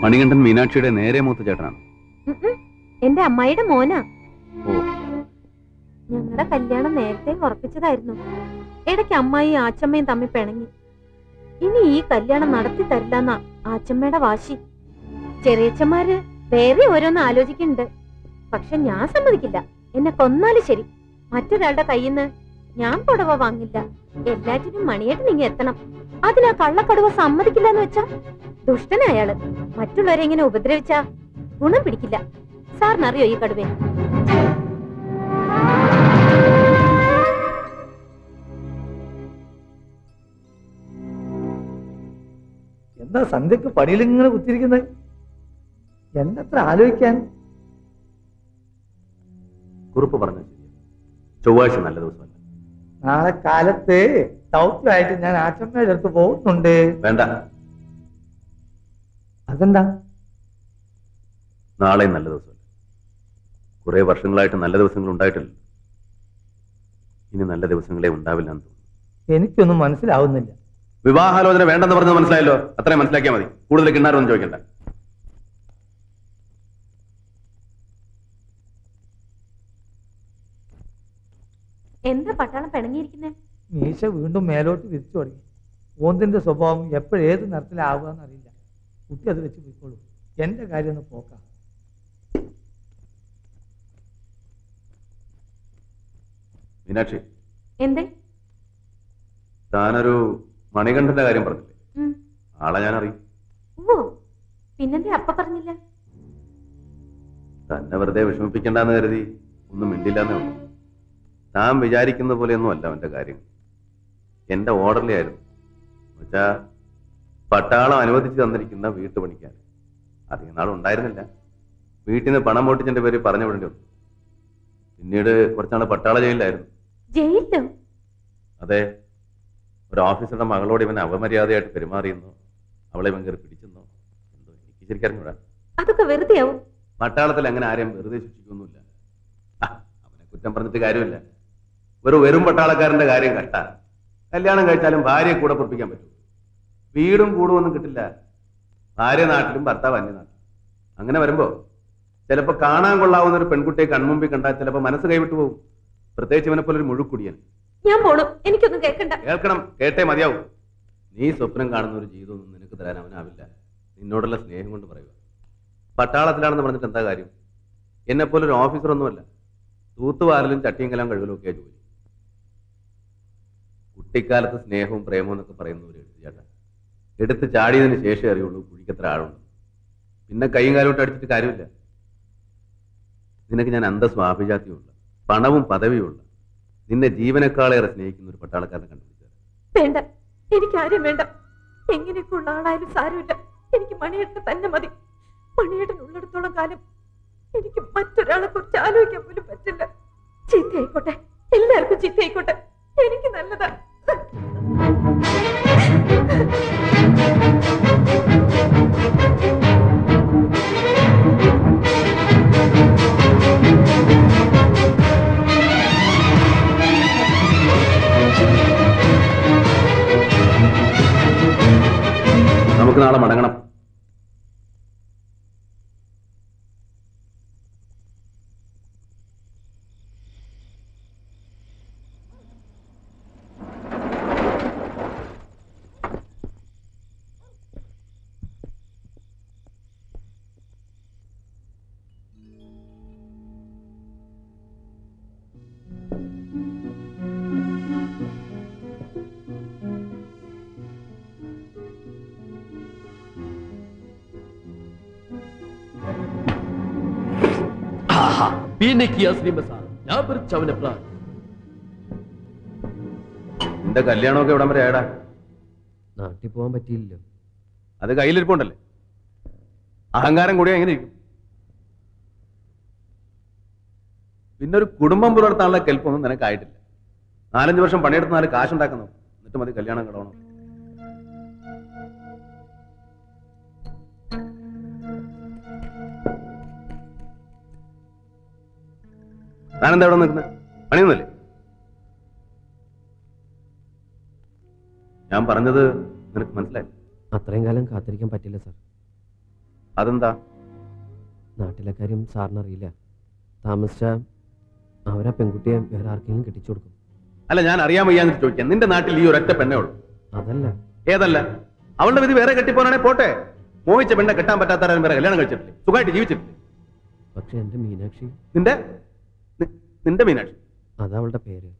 മണികണ്ഠൻ മീനാക്ഷിയുടെ നേരെ മൂത്ത ചേട്ടനാണ്. എന്റെ അമ്മായിയുടെ മോനാ. ഓ, ഞങ്ങളുടെ കല്യാണം നേരത്തെ ഉറപ്പിച്ചതായിരുന്നു. ഇടയ്ക്ക് അമ്മായി ആച്ചമ്മയും തമ്മിൽ പിണങ്ങി. ഇനി ഈ കല്യാണം നടത്തി തരില്ലെന്നാ ആച്ചമ്മയുടെ വാശി. ചെറിയച്ചന്മാര് വേറെ ഓരോന്ന് ആലോചിക്കുന്നുണ്ട്. പക്ഷെ ഞാൻ സമ്മതിക്കില്ല. എന്നെ കൊന്നാലും ശരി, മറ്റൊരാളുടെ കയ്യിൽ നിന്ന് ഞാൻ പുടവ വാങ്ങില്ല. എല്ലാറ്റിനും മണിയേട്ടൻ ഇങ്ങനെ എത്തണം. അതിനാ കള്ളക്കടുവ സമ്മതിക്കില്ല എന്ന് വെച്ചാ ദുഷ്ടനയാള്. മറ്റുള്ളവരെ ഇങ്ങനെ ഉപദ്രവിച്ചാ ഗുണം പിടിക്കില്ല. സാറിനറിയോ ഈ കടുവേ? എന്താ സന്ധ്യക്ക് പണിയിലിങ്ങനെ കുത്തിരിക്കുന്നത്? എന്നത്ര ആലോചിക്കാൻ? കുറിപ്പ് പറഞ്ഞു. ചൊവ്വാഴ്ച നല്ല ദിവസമല്ല. നാളെ കാലത്ത് ദൗത്യമായിട്ട് ഞാൻ ആച്ചമ്മയുടെ അടുത്ത് പോകുന്നുണ്ട്. വേണ്ട. അതെന്താ? നാളെ നല്ല ദിവസമല്ല. കുറെ വർഷങ്ങളായിട്ട് നല്ല ദിവസങ്ങൾ ഉണ്ടായിട്ടില്ല. ഇനി നല്ല ദിവസങ്ങളെ ഉണ്ടാവില്ല എന്ന് തോന്നുന്നു. എനിക്കൊന്നും മനസ്സിലാവുന്നില്ല. വിവാഹാലോചന വേണ്ടെന്ന് പറഞ്ഞത് മനസ്സിലായല്ലോ. അത്രയും മനസ്സിലാക്കിയാൽ മതി. കൂടുതൽ കിണ്ണാരൊന്നും ചോദിക്കണ്ട. എന്താ പട്ടാളം പിണങ്ങിയിരിക്കുന്നേ? മീശ വീണ്ടും മേലോട്ട് വിരിച്ചു തുടങ്ങി. ഓന്തിന്റെ സ്വഭാവം എപ്പോഴേത് നിറത്തിലാവുക എന്നറിയില്ല. കുട്ടി അത് വെച്ച് പോയിക്കോളൂ. എന്റെ കാര്യം ഒന്ന് പോക്കാം. മീനാക്ഷി, എന്തേ? താനൊരു മണികണ്ഠന്റെ കാര്യം പറഞ്ഞില്ലേ? ആളെ ഞാൻ അറിയും. ഓ, പിന്നെന്തേ അപ്പ പറഞ്ഞില്ല? തന്നെ വെറുതെ വിഷമിപ്പിക്കണ്ടെന്ന് കരുതി ഒന്നും മിണ്ടില്ലെന്നേ ഉള്ളൂ. താൻ വിചാരിക്കുന്ന പോലെയൊന്നും അല്ല അവന്റെ കാര്യങ്ങൾ. എന്റെ ഓർഡർലി ആയിരുന്നു. എന്നുവെച്ചാ പട്ടാളം അനുവദിച്ചു തന്നിരിക്കുന്ന വീട്ടുപണിക്കാൻ അധികം നാളും ഉണ്ടായിരുന്നില്ല. വീട്ടിൽ നിന്ന് പണം പൊട്ടിച്ചെന്റെ പേര് പറഞ്ഞു വിടേണ്ടി വന്നു. പിന്നീട് കുറച്ചാള് പട്ടാള ജയിലിലായിരുന്നു. ജയിലിലോ? അതെ. ഒരു ഓഫീസറുടെ മകളോട് ഇവൻ അപമര്യാദയായിട്ട് പെരുമാറിയെന്നോ അവളെ ഇവൻ കയറി പിടിച്ചെന്നോ എന്തോ എനിക്ക് ശരിക്കറിഞ്ഞൂടാ. അതൊക്കെ വെറുതെ ആവും. പട്ടാളത്തിൽ അങ്ങനെ ആരെയും വെറുതെ ശിക്ഷിക്കൊന്നുമില്ല. അവനെ കുറ്റം പറഞ്ഞിട്ട് കാര്യമില്ല. വെറും പട്ടാളക്കാരന്റെ കാര്യം കഷ്ട. കല്യാണം കഴിച്ചാലും ഭാര്യയെ കൂടെ പൊറപ്പിക്കാൻ പറ്റും. വീടും കൂടും ഒന്നും കിട്ടില്ല. ഭാര്യ നാട്ടിലും ഭർത്താവ് അന്യനാട്ടിലും. അങ്ങനെ വരുമ്പോ ചിലപ്പോ കാണാൻ കൊള്ളാവുന്ന ഒരു പെൺകുട്ടിയെ കൺമുമ്പിൽ കണ്ടാൽ ചിലപ്പോ മനസ്സ് കൈവിട്ടു പോകും. പ്രത്യേകിച്ച് ഇവനെ പോലെ ഒരു മുഴുക്കുടിയൻ. ഞാൻ പോണം. എനിക്കൊന്നും കേൾക്കണ്ട. കേൾക്കണം, കേട്ടേ മതിയാവും. നീ സ്വപ്നം കാണുന്ന ഒരു ജീവിതമൊന്നും നിനക്ക് തരാൻ അവനാവില്ല. നിന്നോടുള്ള സ്നേഹം കൊണ്ട് പറയുക. പട്ടാളത്തിലാണെന്ന് പറഞ്ഞിട്ട് എന്താ കാര്യം? എന്നെപ്പോലെ ഒരു ഓഫീസറൊന്നുമല്ല. തൂത്തുവാരലും ചട്ടിയും കലം കഴുകലും ഒക്കെയാ ജോലി. കുട്ടിക്കാലത്ത് സ്നേഹവും പ്രേമവും എന്നൊക്കെ പറയുന്നവർ എടുത്തു ചേട്ടാ. എടുത്ത് ചാടിയതിന് ശേഷം അറിയുള്ളൂ കുഴിക്കത്ര ആഴുണ്ട്. പിന്നെ കൈയും കാലോട്ട് അടിച്ചിട്ട് കാര്യമില്ല. നിനക്ക് ഞാൻ അന്തസ്വാഭിജാത്യമുള്ള പണവും പദവിയുമുള്ള നിന്നെ ജീവനേക്കാളേറെ സ്നേഹിക്കുന്ന ഒരു പട്ടാളക്കാരനെ കണ്ടുപിടിച്ചത്. വേണ്ട, എനിക്കാരും വേണ്ട. എങ്ങനെയൊക്കെ ഉള്ള ആളായാലും സാരമില്ല. എനിക്ക് മണിയേട്ടൻ തന്നെ മതി. മണിയേട്ടൻ ഉള്ളിടത്തോളം കാലം എനിക്ക് മറ്റൊരാളെ കുറിച്ച് ആലോചിക്കാൻ പോലും പറ്റില്ല. ചീത്തയായിക്കോട്ടെ, എല്ലാവർക്കും ചീത്തയായിക്കോട്ടെ. എനിക്ക് നല്ലതാ. നമുക്ക് നാളെ മടങ്ങണം. നിന്റെ കല്യാണമൊക്കെ എവിടം വരെ ആയടാ? നാട്ടിൽ പോകാൻ പറ്റിയില്ലല്ലോ. അത് കയ്യിലിരിപ്പുണ്ടല്ലേ. അഹങ്കാരം കൂടി എങ്ങനെ ഇരിക്കും? പിന്നെ ഒരു കുടുംബം പുലർത്താനുള്ള കെൽപ്പൊന്നും നിനക്കായിട്ടില്ല. 4-5 വർഷം പണിയെടുത്ത് 4 കാശുണ്ടാക്കുന്നു. എന്നിട്ട് മതി കല്യാണം കിടവണം. താനെന്താ എവിടെ നിൽക്കുന്നത്? പണിയൊന്നുമല്ലേ? ഞാൻ പറഞ്ഞത് നിനക്ക് മനസ്സിലായി? അത്രയും കാലം കാത്തിരിക്കാൻ പറ്റില്ല സാർ. അതെന്താ? നാട്ടിലെ കാര്യം സാറിനറിയില്ല. താമസിച്ച അവരാ പെൺകുട്ടിയെ വേറെ ആർക്കെങ്കിലും കെട്ടിച്ചു കൊടുക്കും. അല്ല, ഞാൻ അറിയാൻ വയ്യാന്ന് ചോദിക്കാം. നിന്റെ നാട്ടിൽ ഈ ഒരൊറ്റ പെണ്ണേ ഉള്ളൂ. അതല്ല. ഏതല്ല? അവളുടെ വിധി വേറെ കെട്ടിപ്പോനാണെ പോട്ടെ. മോഹിച്ച പെണ്ണെ കെട്ടാൻ പറ്റാത്തവരും വേറെ കല്യാണം കഴിച്ചിട്ടില്ലേ? സുഖമായിട്ട് ജീവിച്ചിട്ടില്ലേ? പക്ഷെ എന്റെ മീനാക്ഷി. നിന്റെ മീനാക്ഷി? അതവളുടെ പേര്.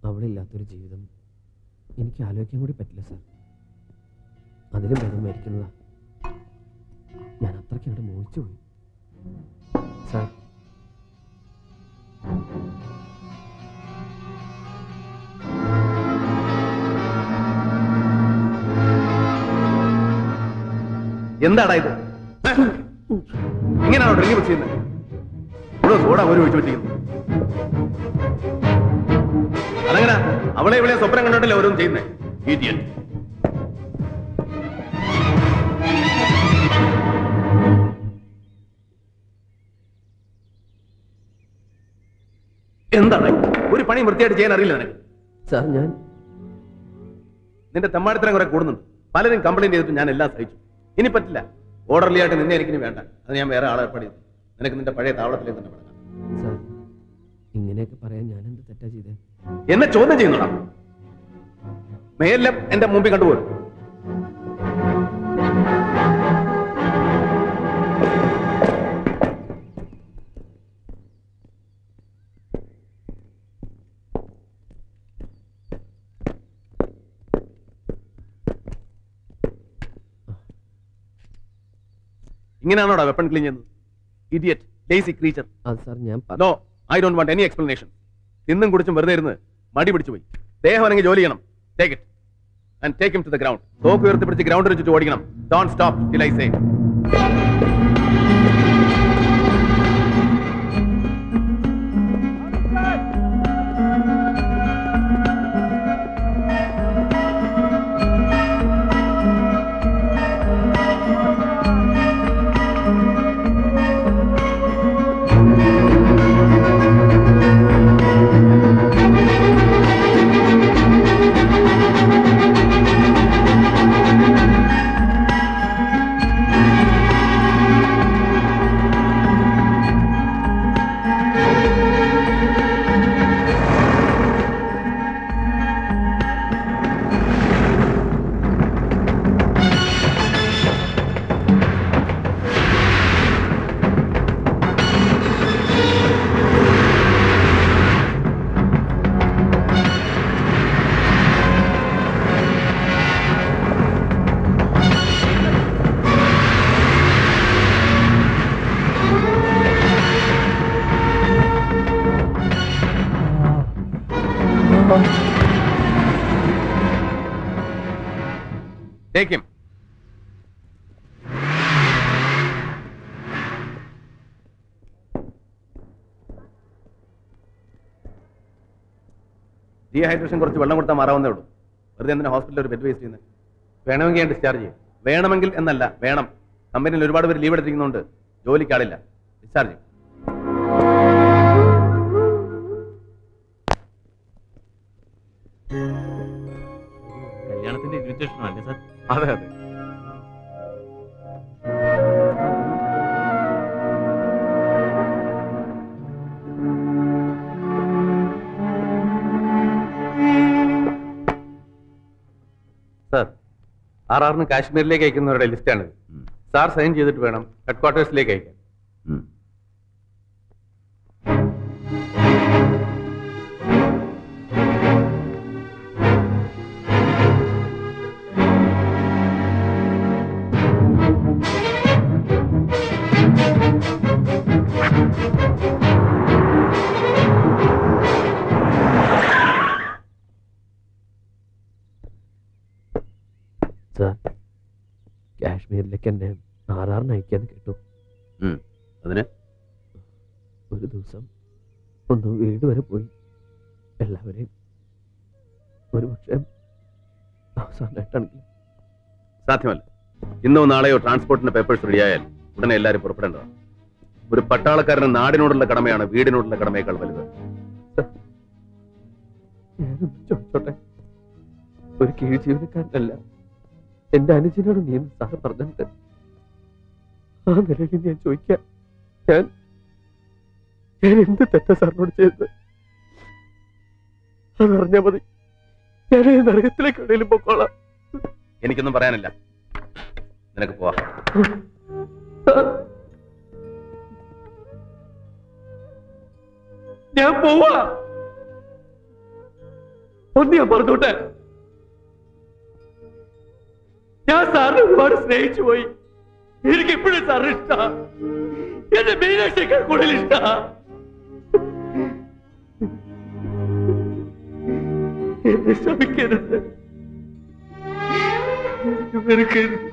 അവളില്ലാത്തൊരു ജീവിതം എനിക്ക് ആലോചിക്കാൻ കൂടി പറ്റില്ല സാർ. അതിലും ഭേദം മരിക്കുന്നതാ. ഞാൻ അത്രയ്ക്ക് അവിടെ മോഹിച്ചു പോയി സാർ. എന്താടാ ഇത്? ഇങ്ങനെയാണോ ഡ്രിങ്ക് ചെയ്യുന്നത്? ഇവിടെ സോഡ ഒരു ഒഴിച്ചു വെച്ചിരിക്കുന്നു. അതങ്ങനെ അവളെ ഇവിടെ സ്വപ്നം കണ്ടോട്ടല്ലേ ഓരോന്നും ചെയ്യുന്നേ. ഇഡിയറ്റ്. എന്താണ് ഒരു പണി വൃത്തിയായിട്ട് ചെയ്യാൻ അറിയില്ല നിനക്ക്? സാർ, ഞാൻ നിന്റെ തെമ്മാടിത്തരം കുറെ കൂടുന്നുണ്ട്. പലരും കംപ്ലൈന്റ് ചെയ്തിട്ട് ഞാൻ എല്ലാം സഹിച്ചു. ഇനി പറ്റില്ല. ഓർഡർലി ആയിട്ട് നിന്നെ എനിക്കിനി വേണ്ട. അത് ഞാൻ വേറെ ആളെ ഏർപ്പാട് ചെയ്തു. നിനക്ക് നിന്റെ പഴയ താവളത്തിലേക്ക് തന്നെ വിടാം. സാർ, ഇങ്ങനെയൊക്കെ പറയാൻ ഞാൻ എന്ത് തെറ്റാ ചെയ്തേ? എന്നെ ചോദ്യം ചെയ്യുന്നടാ. മേലെല്ലാം എന്റെ മുമ്പിൽ കണ്ടുപോലും. ഇങ്ങനെയാണോടാ വെപ്പൺ ക്ലീൻ ചെയ്യുന്നത്? Idiot, lazy creature. അത് സാർ ഞാൻ no, I don't want any explanation. തിന്നും കുടിച്ചും വെറുതെ ഇരുന്ന് മടി പിടിച്ചു പോയി. ദേഹം അല്ലെങ്കിൽ ജോലി ചെയ്യണം. Take it and take him to the ground. തോക്ക് ഉയർത്തി പിടിച്ച് ഗ്രൗണ്ടിൽ വെച്ചിട്ട് ഓടിക്കണം. Don't stop till I say. Take him. Dehydration കുറച്ച് വെള്ളം കൊടുത്താൽ മാറാവുന്നേ ഉള്ളൂ. വെറുതെ എന്തിനാ ഹോസ്പിറ്റലിൽ ഒരു ബെഡ് വേസ്റ്റ് ചെയ്യുന്നത്? വേണമെങ്കിൽ ഞാൻ ഡിസ്ചാർജ് ചെയ്യും. വേണമെങ്കിൽ എന്നല്ല, വേണം. കമ്പനിയിൽ ഒരുപാട് പേര് ലീവ് എടുത്തിരിക്കുന്നുണ്ട്. ജോലിക്ക് ആളില്ല. ഡിസ്ചാർജ് ചെയ്യും. കല്യാണത്തിന്റെ ഇൻവിറ്റേഷൻ അല്ലേ സാർ? അതെ അതെ. Sir, RR കാശ്മീരിലേക്ക് അയക്കുന്നവരുടെ ലിസ്റ്റാണിത്. സാർ സൈൻ ചെയ്തിട്ട് വേണം ഹെഡ് ക്വാർട്ടേഴ്സിലേക്ക് അയക്കാൻ. സാർ, കാശ്മീരിലേക്ക് എന്നെ RR അയക്കാന്ന് കേട്ടു. അതിന് ഒരു ദിവസം ഒന്ന് വീട് വരെ പോയി. എല്ലാവരെയും ഒരു പക്ഷേ അവസാനമായിട്ടാണെങ്കിൽ. സാധ്യമല്ല. ഇന്നോ നാളെയോ ട്രാൻസ്പോർട്ടിന്റെ പേപ്പേഴ്സ് റെഡിയായാൽ ഉടനെ എല്ലാവരും പുറപ്പെടേണ്ടതാണ്. ഒരു പട്ടാളക്കാരന് നാടിനോടുള്ള കടമയാണ് വീടിനോടുള്ള കടമയേക്കാൾ വലുത്. ഞാനൊന്ന് ചോദിച്ചോട്ടെ? ഒരു കീഴ് ജീവനക്കാരനല്ല, എന്റെ അനുജനോട് നീ സാറ് പറഞ്ഞിട്ട് ആ നിലയിൽ ഞാൻ ചോദിക്കാം, ഞാൻ എന്ത് തെറ്റാ സാറിനോട് ചെയ്തത്? അതറിഞ്ഞാ മതി, ഞാൻ നരകത്തിലേക്ക് എവിടെയും പൊക്കോളാം. എനിക്കൊന്നും പറയാനില്ല, നിനക്ക് പോവാ. ഞാൻ പോവാ. ഒന്ന് ഞാൻ പറഞ്ഞോട്ടെ, ഞാൻ സാറിനെ ഒരുപാട് സ്നേഹിച്ചു പോയി. എനിക്ക് ഇപ്പോഴും സാറിന് ഇഷ്ട, എന്റെ മീനാക്ഷിയേക്കാൾ കൂടുതൽ ഇഷ്ട. എന്നെ ശ്രമിക്കരുത്, വെറുക്കരുത്.